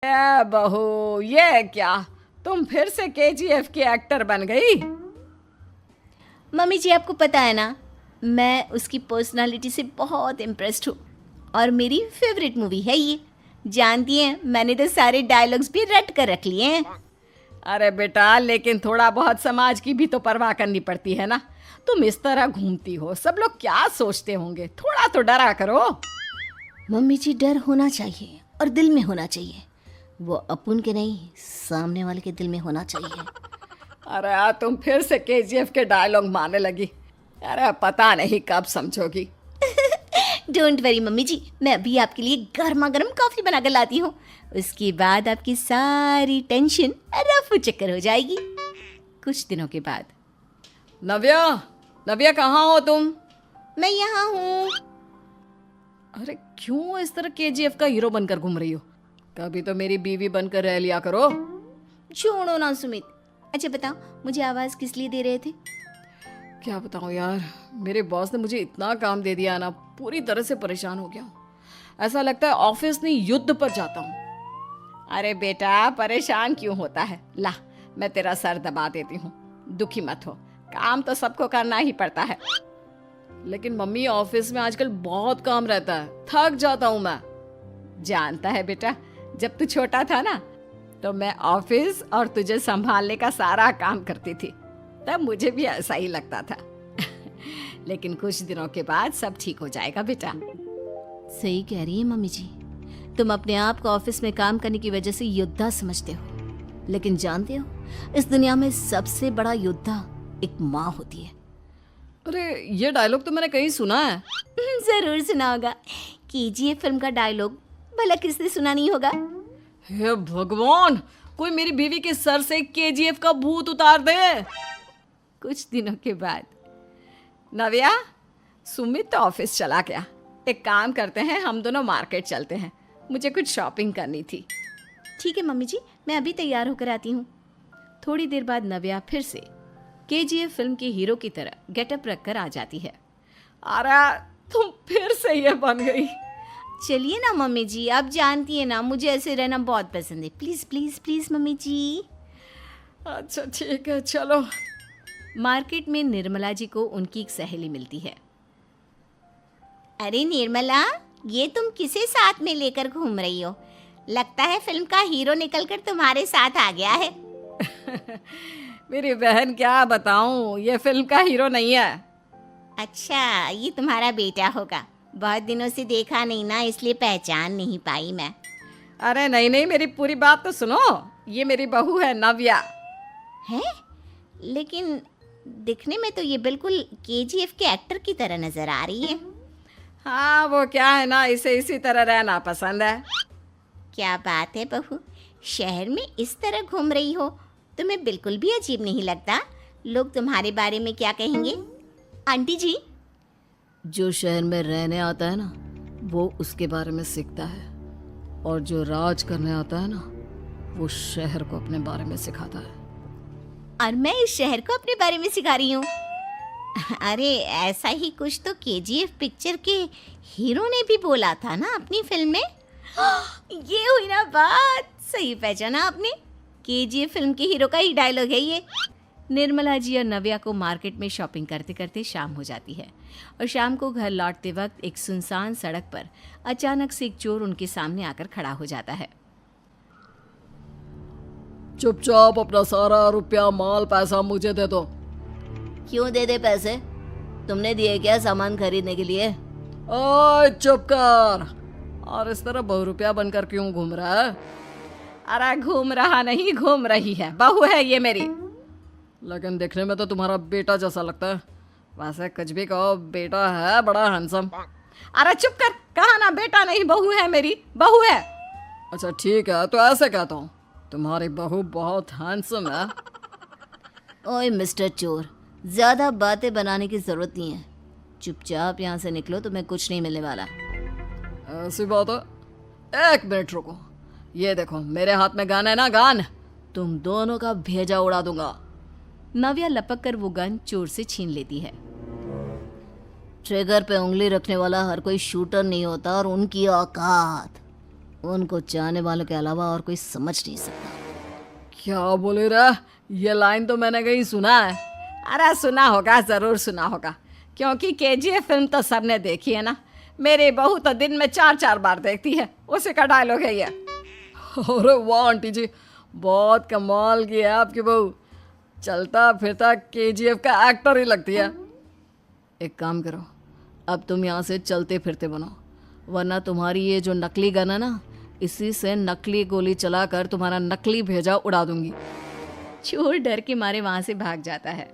ए बहू, ये क्या, तुम फिर से केजीएफ की एक्टर बन गई? मम्मी जी आपको पता है ना, मैं उसकी पर्सनालिटी से बहुत इम्प्रेस्ड हूँ और मेरी फेवरेट मूवी है ये। जानती हैं, मैंने तो सारे डायलॉग्स भी रट कर रख लिए हैं। अरे बेटा, लेकिन थोड़ा बहुत समाज की भी तो परवाह करनी पड़ती है ना। तुम इस तरह घूमती हो, सब लोग क्या सोचते होंगे, थोड़ा तो डरा करो। मम्मी जी, डर होना चाहिए और दिल में होना चाहिए। वो अपन के नहीं, सामने वाले के दिल में होना चाहिए। अरे यार, तुम फिर से केजीएफ के डायलॉग मारने लगी। अरे पता नहीं कब समझोगी। डोंट वरी मम्मी जी, मैं अभी आपके लिए गर्मा गर्म कॉफ़ी बना कर लाती हूँ। उसके बाद आपकी सारी टेंशन रफू चक्कर हो जाएगी कुछ दिनों के बाद। नव्या, नव्या कहाँ हो तुम? मैं यहाँ हूँ। अरे क्यों इस तरह केजीएफ का हीरो बनकर घूम रही हो? कभी तो मेरी बीवी बनकर रह लिया करो। छोड़ो ना सुमित। अच्छा बताओ, मुझे आवाज़ किस लिए दे रहे थे? क्या बताऊँ यार, मेरे बॉस ने मुझे इतना काम दे दिया ना, पूरी तरह से परेशान हो गया हूँ। ऐसा लगता है ऑफिस नहीं युद्ध पर जाता हूँ। अरे बेटा, परेशान क्यों होता है? ला, मैं तेरा सर दबा देती हूँ, दुखी मत हो। काम तो सबको करना ही पड़ता है। लेकिन मम्मी, ऑफिस में आजकल बहुत काम रहता है, थक जाता हूँ मैं। जानता है बेटा, जब तू छोटा था ना, तो मैं ऑफिस और तुझे संभालने का सारा काम करती थी, तब मुझे भी ऐसा ही लगता था। लेकिन कुछ दिनों के बाद सब ठीक हो जाएगा बेटा। सही कह रही है मम्मी जी। तुम अपने आप को ऑफिस में काम करने की वजह से योद्धा समझते हो, लेकिन जानते हो, इस दुनिया में सबसे बड़ा योद्धा एक माँ होती है। अरे ये डायलॉग तो मैंने कहीं सुना है। जरूर सुना होगा। केजीएफ फिल्म का डायलॉग भला किसने सुना नहीं होगा? हे भगवान, कोई मेरी बीवी के सर से केजीएफ का भूत उतार दे। कुछ दिनों के बाद, नव्या, सुमित तो ऑफिस चला गया। एक काम करते हैं, हम दोनों मार्केट चलते हैं, मुझे कुछ शॉपिंग करनी थी। ठीक है मम्मी जी, मैं अभी तैयार होकर आती हूँ। थोड़ी देर बाद नव्या फिर से केजीएफ फिल्म के हीरो की तरह गेटअप रखकर आ जाती है। अरे तुम फिर से ये बन गई। चलिए ना मम्मी जी, आप जानती है ना, मुझे ऐसे रहना बहुत पसंद है। प्लीज प्लीज प्लीज मम्मी जी। अच्छा ठीक है, चलो। मार्केट में निर्मला जी को उनकी एक सहेली मिलती है। अरे निर्मला, ये तुम किसे साथ में लेकर घूम रही हो? लगता है फिल्म का हीरो निकलकर तुम्हारे साथ आ गया है। मेरी बहन, क्या बताऊं, ये फिल्म का हीरो नहीं है। अच्छा, ये तुम्हारा बेटा होगा। बहुत दिनों से देखा नहीं ना, इसलिए पहचान नहीं पाई मैं। अरे नहीं नहीं, मेरी पूरी बात तो सुनो। ये मेरी बहू है, नव्या। है? लेकिन दिखने में तो ये बिल्कुल केजीएफ के एक्टर की तरह नजर आ रही है। हाँ, वो क्या है ना, इसे इसी तरह रहना पसंद है। क्या बात है बहू, शहर में इस तरह घूम रही हो, तुम्हें बिल्कुल भी अजीब नहीं लगता? लोग तुम्हारे बारे में क्या कहेंगे? आंटी जी, जो शहर में रहने आता है ना, वो उसके बारे में सीखता है, और जो राज करने आता है ना, वो शहर को अपने बारे में सिखाता है। और मैं इस शहर को अपने बारे में सिखा रही हूँ। अरे ऐसा ही कुछ तो केजीएफ पिक्चर के हीरो ने भी बोला था ना अपनी फिल्म में। ये हुई ना बात, सही पहचाना आपने। केजीएफ फिल्म के हीरो का ही डायलॉग है ये। निर्मला जी और नव्या को मार्केट में शॉपिंग करते करते शाम हो जाती है और शाम को घर लौटते वक्त एक सुनसान सड़क पर अचानक से एक चोर उनके सामने आकर खड़ा हो जाता है। चुपचाप अपना सारा रुपया, माल, पैसा मुझे दे दो। क्यों दे दे पैसे? तुमने दिए क्या सामान खरीदने के लिए? ओए चुप कर। और इस तरह बहुरुपया बनकर क्यों घूम रहा है? अरे घूम रहा नहीं, घूम रही है, बहू है ये मेरी। लेकिन देखने में तो तुम्हारा बेटा जैसा लगता है। वैसे कुछ भी कहो, बेटा है बड़ा हैंडसम। अरे चुप कर, कहा ना बेटा नहीं, बहू है मेरी, बहू है। अच्छा ठीक है, तो ऐसे कहता हूँ, तुम्हारी बहू बहुत हैंडसम है। ओए मिस्टर चोर, ज्यादा बातें बनाने की जरूरत नहीं है। चुपचाप यहाँ से निकलो, तुम्हें कुछ नहीं मिलने वाला। ऐसी बात है? एक मिनट रुको, ये देखो मेरे हाथ में गन है ना, गन, तुम दोनों का भेजा उड़ा दूंगा। नव्या लपक कर वो गन चोर से छीन लेती है। ट्रिगर पे उंगली रखने वाला हर कोई शूटर नहीं होता, और उनकी औकात उनको चाहने वालों के अलावा और कोई समझ नहीं सकता। क्या बोले रहा? ये लाइन तो मैंने कहीं सुना है। अरे सुना होगा, ज़रूर सुना होगा, क्योंकि केजीएफ फिल्म तो सबने देखी है ना। मेरी बहू तो दिन में 4-4 बार देखती है, उसी का डायलॉग है ये। अरे वाह आंटी जी, बहुत कमाल की है आपकी बहू। चलता फिरता केजीएफ का एक्टर ही लगती है। एक काम करो, अब तुम यहाँ से चलते फिरते बनो, वरना तुम्हारी ये जो नकली गन है ना, इसी से नकली गोली चलाकर तुम्हारा नकली भेजा उड़ा दूंगी। चोर डर के मारे वहां से भाग जाता है।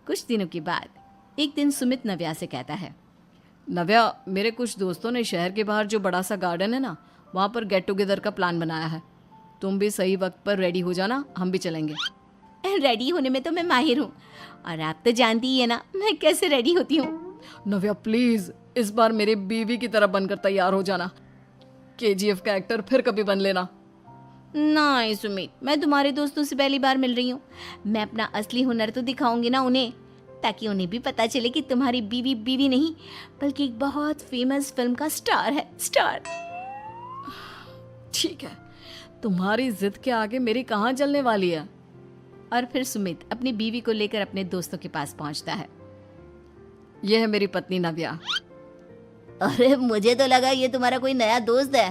कुछ दिनों के बाद एक दिन सुमित नव्या से कहता है, नव्या, मेरे कुछ दोस्तों ने शहर के बाहर जो बड़ा सा गार्डन है ना, वहाँ पर गेट टुगेदर का प्लान बनाया है। तुम भी सही वक्त पर रेडी हो जाना, हम भी चलेंगे। रेडी होने में तो मैं माहिर हूँ, और आप तो जानती ही है ना मैं कैसे रेडी होती हूँ। नव्या प्लीज, इस बार मेरी बीवी की तरह बनकर तैयार हो जाना। केजीएफ का एक्टर फिर कभी बन लेना। नहीं सुमित, मैं तुम्हारे दोस्तों से पहली बार मिल रही हूँ। मैं अपना असली हुनर तो दिखाऊंगी ना उन्हें, ताकि उन्हें भी पता चले कि तुम्हारी बीवी बीवी नहीं बल्कि एक बहुत फेमस फिल्म का स्टार है, स्टार। ठीक है, तुम्हारी जिद के आगे मेरी कहाँ चलने वाली है। और फिर सुमित अपनी बीवी को लेकर अपने दोस्तों के पास पहुंचता है। यह है मेरी पत्नी नव्या। अरे मुझे तो लगा ये तुम्हारा कोई नया दोस्त है।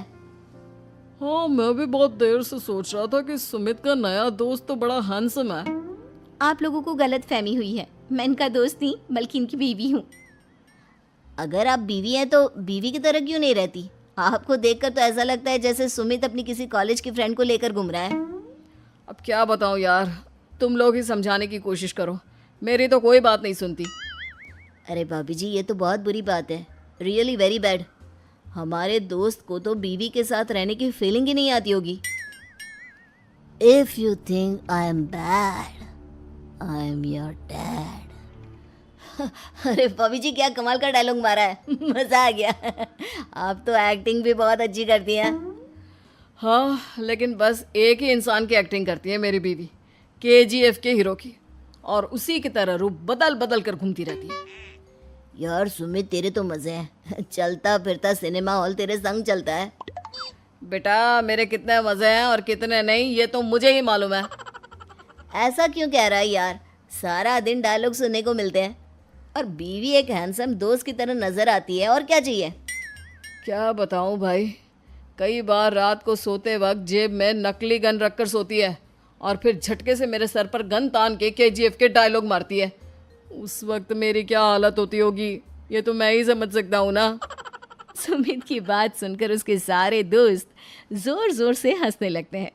हाँ, मैं भी बहुत देर से सोच रहा था कि सुमित का नया दोस्त तो बड़ा हैंडसम है। आप लोगों को गलत फहमी हुई है, मैं इनका दोस्त नहीं बल्कि इनकी बीवी हूँ। अगर आप बीवी हैं तो बीवी की तरह क्यों नहीं रहती? आपको देखकर तो ऐसा लगता है जैसे सुमित अपनी किसी कॉलेज की फ्रेंड को लेकर घूम रहा है। अब क्या बताऊँ यार, तुम लोग ही समझाने की कोशिश करो, मेरी तो कोई बात नहीं सुनती। अरे भाभी जी, ये तो बहुत बुरी बात है, रियली वेरी बैड। हमारे दोस्त को तो बीवी के साथ रहने की फीलिंग ही नहीं आती होगी। If you think I am bad, I am your dad. अरे भाभी जी, क्या कमाल का डायलॉग मारा है, मजा आ गया। आप तो एक्टिंग भी बहुत अच्छी करती हैं। हाँ, लेकिन बस एक ही इंसान की एक्टिंग करती है मेरी बीवी, केजीएफ के हीरो की, और उसी की तरह रूप बदल बदल कर घूमती रहती है। यार सुमित, तेरे तो मजे हैं, चलता फिरता सिनेमा हॉल तेरे संग चलता है। बेटा, मेरे कितने मज़े हैं और कितने नहीं ये तो मुझे ही मालूम है। ऐसा क्यों कह रहा है यार, सारा दिन डायलॉग सुनने को मिलते हैं और बीवी एक हैंडसम दोस्त की तरह नजर आती है, और क्या चाहिए। क्या बताऊं भाई, कई बार रात को सोते वक्त जेब में नकली गन रखकर सोती है और फिर झटके से मेरे सर पर गन तान के केजीएफ के डायलॉग मारती है। उस वक्त मेरी क्या हालत होती होगी ये तो मैं ही समझ सकता हूँ ना। सुमित की बात सुनकर उसके सारे दोस्त जोर जोर से हंसने लगते हैं।